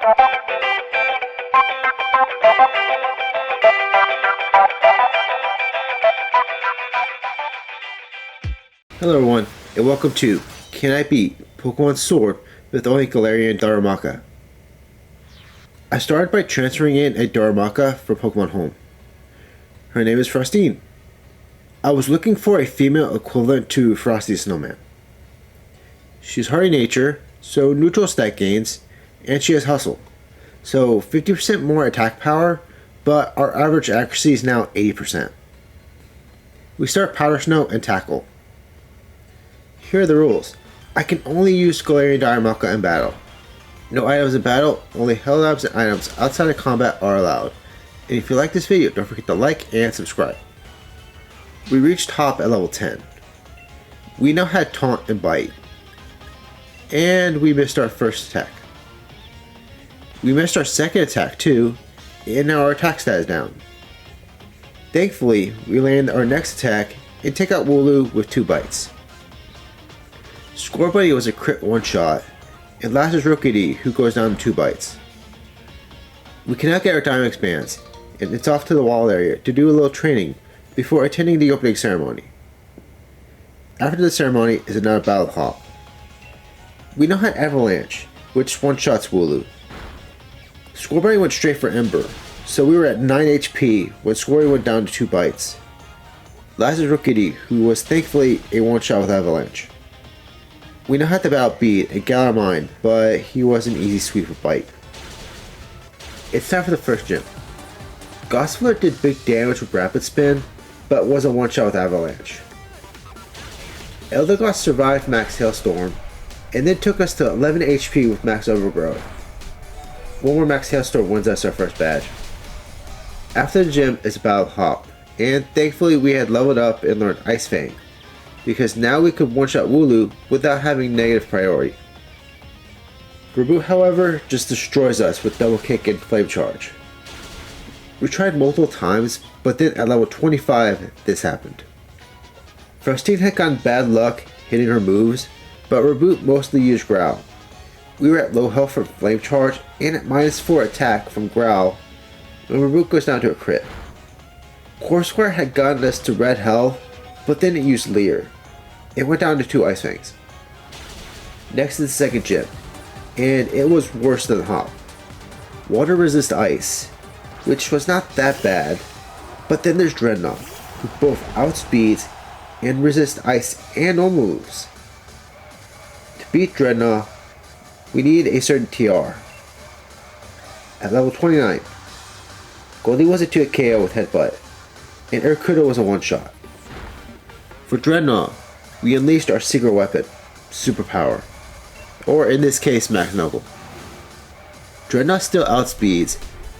Hello everyone, and welcome to Can I Beat Pokemon Sword with only Galarian Darumaka? I started by transferring in a Darumaka for Pokemon Home. Her name is Frostine. I was looking for a female equivalent to Frosty Snowman. She's hardy nature, so neutral stat gains, and she has hustle, so 50% more attack power, but our average accuracy is now 80%. We start Powder Snow and Tackle. Here are the rules. I can only use Galarian Darumaka in battle. No items in battle, only held items and items outside of combat are allowed. And if you like this video, don't forget to like and subscribe. We reached top at level 10. We now had Taunt and Bite. And we missed our first attack. We missed our second attack too, and now our attack stat is down. Thankfully, we land our next attack and take out Wooloo with 2 bites. Scorbunny was a crit one-shot, and last is Rookidee, who goes down to 2 bites. We cannot get our Dynamax bands, and it's off to the wall area to do a little training before attending the opening ceremony. After the ceremony is another battle hop. We now had Avalanche, which one-shots Wooloo. Scorbunny went straight for Ember, so we were at 9 HP when Scorbunny went down to 2 bites. Last is Rookidee, who was thankfully a one-shot with Avalanche. We now had to battle Beat and Galarian, but he was an easy sweep with Bite. It's time for the first gym. Gossifleur did big damage with Rapid Spin, but was a one-shot with Avalanche. Eldegoss survived Max Hailstorm, and then took us to 11 HP with Max Overgrowth. One more Max Hailstorm wins us our first badge. After the gym is a battle hop, and thankfully we had leveled up and learned Ice Fang, because now we could one-shot Wooloo without having negative priority. Reboot, however, just destroys us with Double Kick and Flame Charge. We tried multiple times, but then at level 25 this happened. Frostine had gotten bad luck hitting her moves, but Reboot mostly used Growl. We were at low health from Flame Charge and at -4 attack from Growl when Reboot goes down to a crit. Corsair had gotten us to red health, but then it used Leer. It went down to 2 Ice Fangs. Next is the second gym, and it was worse than Hop. Water resist Ice, which was not that bad, but then there's Dreadnought, who both outspeeds and resist Ice and normal moves. To beat Dreadnought, we need a certain TR. At level 29, Goldie was a 2-hit KO with Headbutt, and Urkudo was a one-shot. For Dreadnought, we unleashed our secret weapon, Superpower, or in this case, Max Knuckle. Dreadnought still outspeeds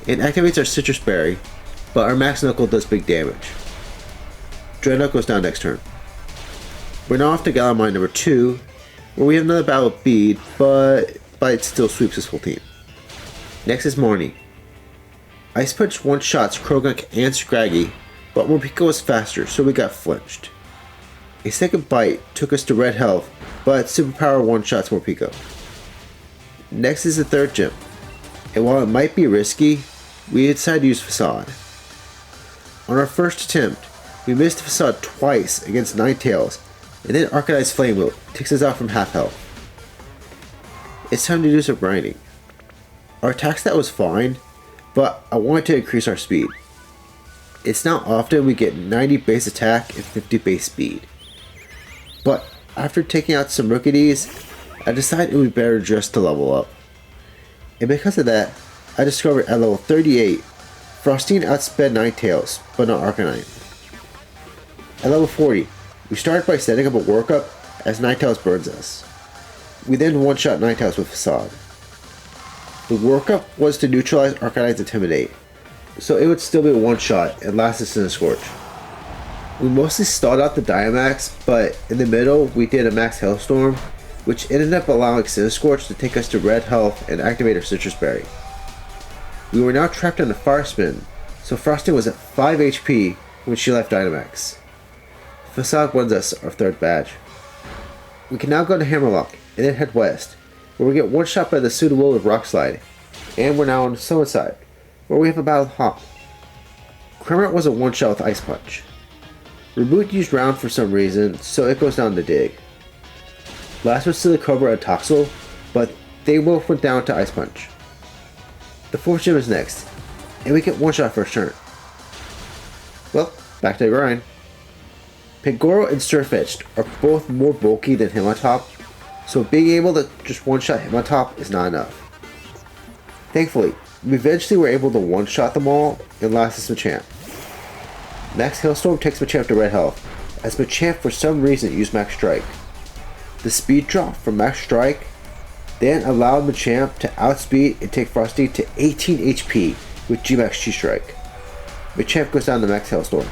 and activates our Citrus Berry, but our Max Knuckle does big damage. Dreadnought goes down next turn. We're now off to Galarian number 2, where we have another battle with Bead, but Bite still sweeps his full team. Next is Marnie. Ice Punch one-shots Krogunk and Scraggy, but Morpeko was faster, so we got flinched. A second Bite took us to red health, but Superpower one-shots Morpeko. Next is the third gym, and while it might be risky, we decided to use Facade. On our first attempt, we missed Facade twice against Ninetales, and then Arcanine Flame Wheel takes us out from half health. It's time to do some grinding. Our attack stat was fine, but I wanted to increase our speed. It's not often we get 90 base attack and 50 base speed. But after taking out some Rookidees, I decided it would be better just to level up. And because of that, I discovered at level 38, Frostine outsped Ninetales, but not Arcanine. At level 40, we started by setting up a workup as Ninetales burns us. We then one-shot Ninetales with Facade. The workup was to neutralize Arcanine's Intimidate, so it would still be a one-shot and last us in a Scorch. We mostly stalled out the Dynamax, but in the middle we did a Max Hailstorm, which ended up allowing Cinescorch to take us to red health and activate our Citrus Berry. We were now trapped on a Fire Spin, so Frostine was at 5 HP when she left Dynamax. Facade wins us our third badge. We can now go to Hammerlock and then head west, where we get one shot by the Sudowoodo with Rock Slide, And we're now on Someone's side, where we have a battle with Hop. Kremert was a one-shot with Ice Punch. Reboot used Round for some reason, so it goes down to Dig. Last was Silly Cobra and Toxel, but they both went down to Ice Punch. The 4th gym is next, and we get one shot first turn. Well, back to the grind. Pangoro and Surfetched are both more bulky than Hitmontop, so being able to just one-shot Hitmontop is not enough. Thankfully, we eventually were able to one-shot them all and last is Machamp. Max Hailstorm takes Machamp to red health, as Machamp for some reason used Max Strike. The speed drop from Max Strike then allowed Machamp to outspeed and take Frosty to 18 HP with G-Max G-Strike. Machamp goes down to Max Hailstorm.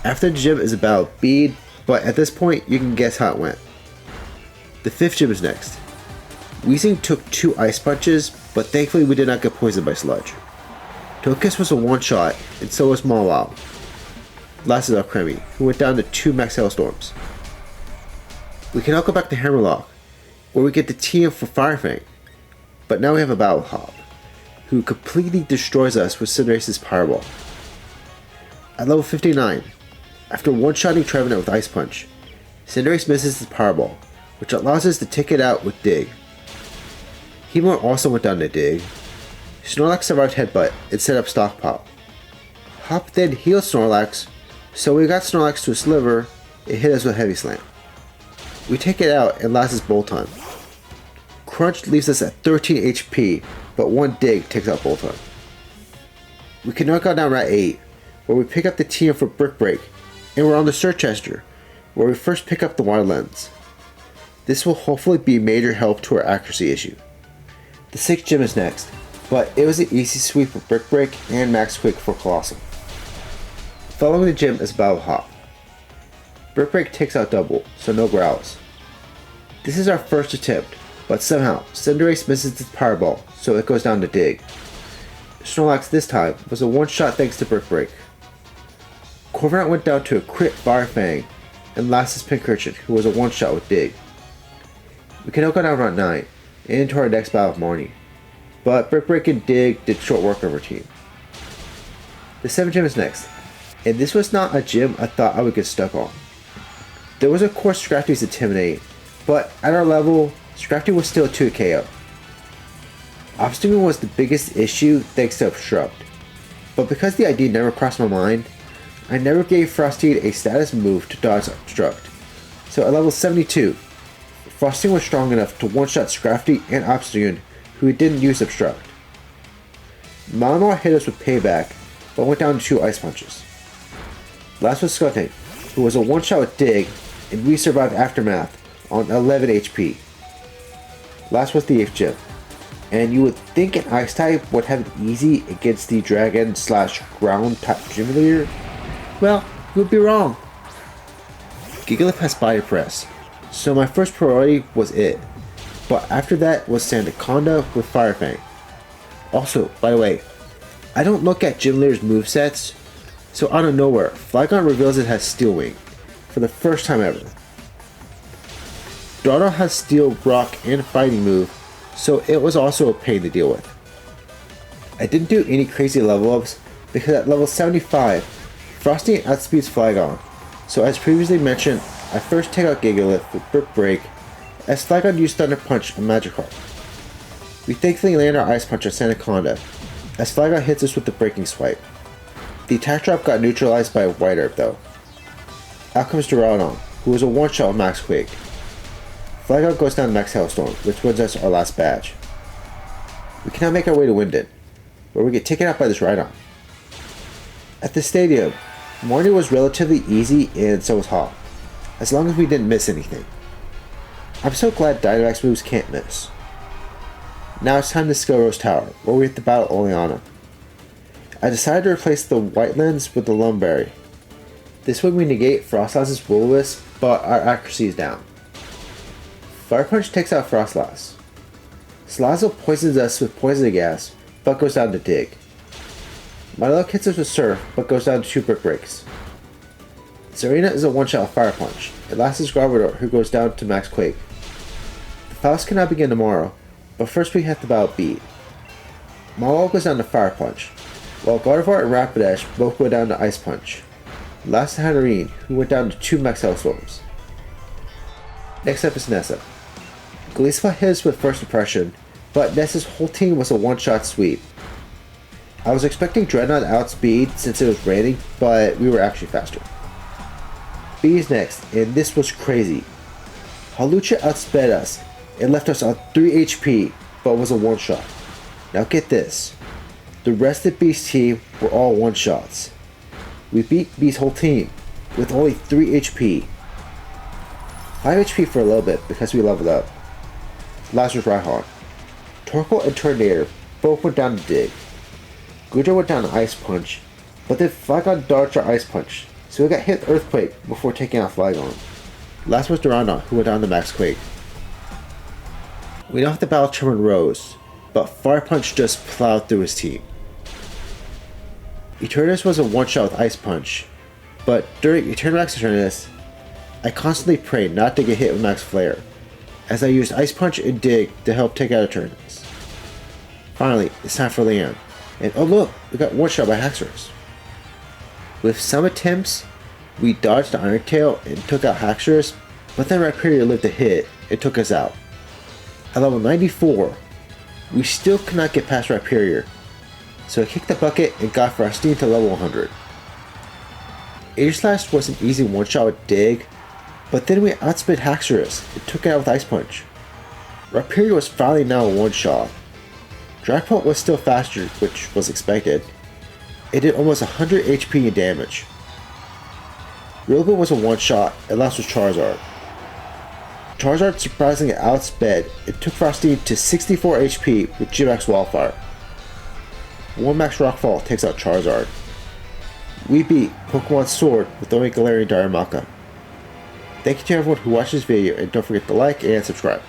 After the gym is about Bead, but at this point you can guess how it went. The 5th gym is next. Weezing took 2 Ice Punches, but thankfully we did not get poisoned by Sludge. Togekiss was a one-shot, and so was Mawile. Last is Alcremie, who went down to 2 Max Hailstorms. We can now go back to Hammerlock, where we get the TM for Fire Fang, but now we have a battle with Hop, who completely destroys us with Cinderace's Powerball. At level 59, after one-shotting Trevenant with Ice Punch, Cinderace misses his Powerball, which allows us to take it out with Dig. Heatmor also went down to Dig. Snorlax survived Headbutt and set up Stock Pop. Hop then healed Snorlax, so we got Snorlax to a sliver and hit us with Heavy Slam. We take it out and last is Bolton. Crunch leaves us at 13 HP, but one Dig takes out Bolton. We can now go down Route 8, where we pick up the TM for Brick Break, and we're on the Surchester, where we first pick up the Water Lens. This will hopefully be a major help to our accuracy issue. The 6th gym is next, but it was an easy sweep for Brick Break and Max Quick for Colossal. Following the gym is Battle Hop. Brick Break takes out Double, so no Growls. This is our first attempt, but somehow Cinderace misses its Powerball, so it goes down to Dig. Snorlax this time was a one-shot thanks to Brick Break. Corviknight went down to a crit Fire Fang, and last is Pincurchin, who was a one-shot with Dig. We can now go down Route 9, and into our next battle with Marnie, but Brick Break and Dig did short work of our team. The 7th gym is next, and this was not a gym I thought I would get stuck on. There was of course Scrafty's Intimidate, but at our level, Scrafty was still 2 KO. Obstacle was the biggest issue thanks to Obstruct, but because the idea never crossed my mind, I never gave Frosty a status move to dodge Obstruct, so at level 72, Frosty was strong enough to one-shot Scrafty and Obstagoon, who didn't use Obstruct. Malamar hit us with Payback, but went down to 2 Ice Punches. Last was Skuntank, who was a one-shot with Dig, and we survived Aftermath on 11 HP. Last was the 8th gym, and you would think an Ice type would have it easy against the Dragon / Ground type gym leader. Well, you would be wrong. Gigalith has Body Press, so my first priority was it, but after that was Sandaconda with Fire Fang. Also, by the way, I don't look at gym leaders' movesets, so out of nowhere, Flygon reveals it has Steel Wing, for the first time ever. Dardo has Steel, Rock, and Fighting move, so it was also a pain to deal with. I didn't do any crazy level ups, because at level 75, Frosty outspeeds Flygon, so as previously mentioned, I first take out Gigalith with Brick Break, as Flygon used Thunder Punch on Magikarp. We thankfully land our Ice Punch on Sandaconda, as Flygon hits us with the Breaking Swipe. The attack drop got neutralized by a White Herb though. Out comes Duraludon, who was a one-shot with Max Quake. Flygon goes down to Max Hailstorm, which wins us our last badge. We can now make our way to Winden, where we get taken out by this Rhydon. At the stadium, Marnie was relatively easy and so was Hop, as long as we didn't miss anything. I'm so glad Dynamax moves can't miss. Now it's time to Skill Rose Tower, where we have to battle Oleana. I decided to replace the White Lens with the Lumberry. This way we negate Frostlass's Will-O-Wisp, but our accuracy is down. Fire Punch takes out Frostlass. Salazzle poisons us with Poison Gas, but goes down to Dig. Milotic hits us with Surf, but goes down to 2 Brick Breaks. Serena is a one-shot with Fire Punch, and last is Garbodor, who goes down to Max Quake. The Faust can now begin tomorrow, but first we have to battle Beat. Mawile goes down to Fire Punch, while Gardevoir and Rapidash both go down to Ice Punch. Last Hatterene, who went down to 2 Max Hailstorms. Next up is Nessa. Gliscor hit us with First Impression, but Nessa's whole team was a one-shot sweep. I was expecting Dreadnought to outspeed since it was raining, but we were actually faster. B is next, and this was crazy. Hawlucha outsped us and left us on 3 HP, but was a one-shot. Now get this, the rest of B's team were all one-shots. We beat B's whole team with only 3 HP. 5 HP for a little bit because we leveled up. Last was Rhyhorn. Torkoal and Tornado both went down to Dig. Goodra went down to Ice Punch, but then Flygon dodged our Ice Punch, so we got hit with Earthquake before taking out Flygon. Last was Durandon, who went down to Max Quake. We now have to battle Charmin Rose, but Fire Punch just plowed through his team. Eternus was a one-shot with Ice Punch, but during Eternax Eternus, I constantly prayed not to get hit with Max Flare, as I used Ice Punch and Dig to help take out Eternus. Finally, it's time for Leon, and oh look, we got one-shot by Haxorus. With some attempts, we dodged the Iron Tail and took out Haxorus, but then Rhyperior lived a hit and took us out. At level 94, we still could not get past Rhyperior, so I kicked the bucket and got Frostine to level 100. Aegislash was an easy one-shot with Dig, but then we outsped Haxorus and took it out with Ice Punch. Rhyperior was finally now a one-shot. Dragapult was still faster, which was expected. It did almost 100 HP in damage. Rilgo was a one-shot, and last was Charizard. Charizard surprisingly outsped and took Frostine to 64 HP with G-Max Wildfire. 1 Max Rockfall takes out Charizard. We beat Pokemon Sword with only Galarian Darumaka. Thank you to everyone who watched this video, and don't forget to like and subscribe.